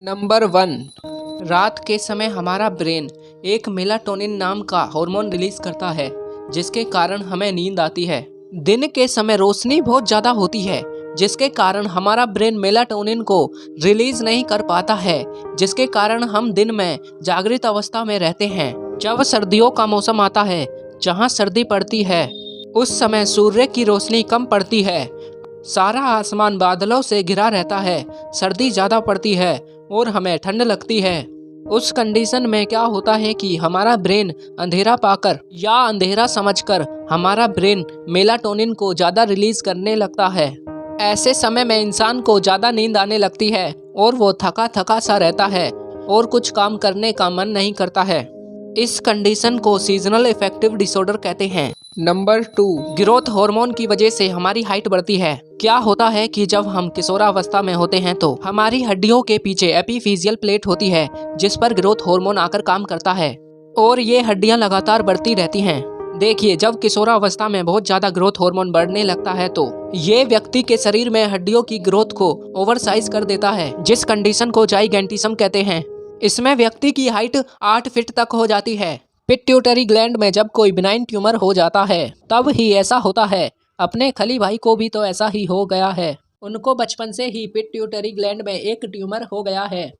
Number 1। रात के समय हमारा ब्रेन एक मेलाटोनिन नाम का हार्मोन रिलीज करता है, जिसके कारण हमें नींद आती है। दिन के समय रोशनी बहुत ज़्यादा होती है, जिसके कारण हमारा ब्रेन मेलाटोनिन को रिलीज नहीं कर पाता है, जिसके कारण हम दिन में जागृत अवस्था में रहते हैं। जब सर्दियों का मौसम आता है, जहाँ सर्दी पड़ती है, उस समय सूर्य की रोशनी कम पड़ती है, सारा आसमान बादलों से घिरा रहता है, सर्दी ज़्यादा पड़ती है और हमें ठंड लगती है। उस कंडीशन में क्या होता है कि हमारा ब्रेन अंधेरा पाकर या अंधेरा समझकर हमारा ब्रेन मेलाटोनिन को ज़्यादा रिलीज करने लगता है। ऐसे समय में इंसान को ज़्यादा नींद आने लगती है और वो थका थका सा रहता है और कुछ काम करने का मन नहीं करता है। इस कंडीशन को सीजनल इफेक्टिव डिसऑर्डर कहते हैं। नंबर 2। ग्रोथ हार्मोन की वजह से हमारी हाइट बढ़ती है। क्या होता है कि जब हम किशोरावस्था में होते हैं तो हमारी हड्डियों के पीछे एपिफिजियल प्लेट होती है, जिस पर ग्रोथ हार्मोन आकर काम करता है और ये हड्डियां लगातार बढ़ती रहती हैं। देखिए, जब किशोरावस्था में बहुत ज्यादा ग्रोथ हार्मोन बढ़ने लगता है तो ये व्यक्ति के शरीर में हड्डियों की ग्रोथ को ओवरसाइज कर देता है, जिस कंडीशन को जाइगेंटिज्म कहते हैं। इसमें व्यक्ति की हाइट 8 फीट तक हो जाती है। पिट्यूटरी ग्लैंड में जब कोई बिनाइन ट्यूमर हो जाता है तब ही ऐसा होता है। अपने खली भाई को भी तो ऐसा ही हो गया है। उनको बचपन से ही पिट्यूटरी ग्लैंड में एक ट्यूमर हो गया है,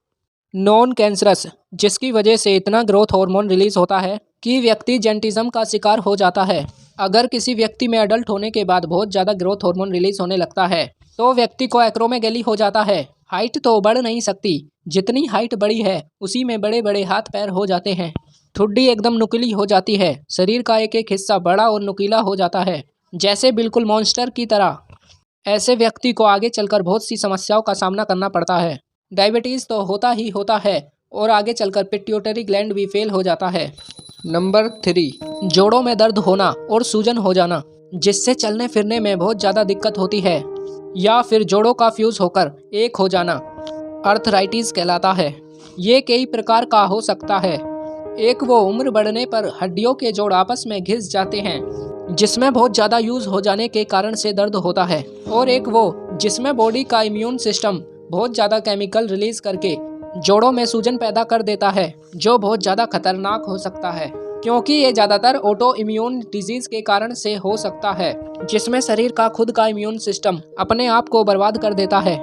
नॉन कैंसरस, जिसकी वजह से इतना ग्रोथ हार्मोन रिलीज होता है कि व्यक्ति जेंटिज्म का शिकार हो जाता है। अगर किसी व्यक्ति में अडल्ट होने के बाद बहुत ज़्यादा ग्रोथ हार्मोन रिलीज होने लगता है तो व्यक्ति को एक्रोमेगैली हो जाता है। हाइट तो बढ़ नहीं सकती, जितनी हाइट बड़ी है उसी में बड़े बड़े हाथ पैर हो जाते हैं। ठुड्डी एकदम नुकीली हो जाती है, शरीर का एक एक हिस्सा बड़ा और नुकीला हो जाता है, जैसे बिल्कुल मॉन्स्टर की तरह। ऐसे व्यक्ति को आगे चलकर बहुत सी समस्याओं का सामना करना पड़ता है। डायबिटीज़ तो होता ही होता है और आगे चलकर पिट्यूटरी ग्लैंड भी फेल हो जाता है। नंबर 3। जोड़ों में दर्द होना और सूजन हो जाना, जिससे चलने फिरने में बहुत ज़्यादा दिक्कत होती है, या फिर जोड़ों का फ्यूज होकर एक हो जाना अर्थराइटिस कहलाता है। ये कई प्रकार का हो सकता है। एक वो उम्र बढ़ने पर हड्डियों के जोड़ आपस में घिस जाते हैं, जिसमें बहुत ज़्यादा यूज हो जाने के कारण से दर्द होता है, और एक वो जिसमें बॉडी का इम्यून सिस्टम बहुत ज़्यादा केमिकल रिलीज करके जोड़ों में सूजन पैदा कर देता है, जो बहुत ज़्यादा खतरनाक हो सकता है, क्योंकि ये ज़्यादातर ऑटो इम्यून डिजीज के कारण से हो सकता है, जिसमें शरीर का खुद का इम्यून सिस्टम अपने आप को बर्बाद कर देता है।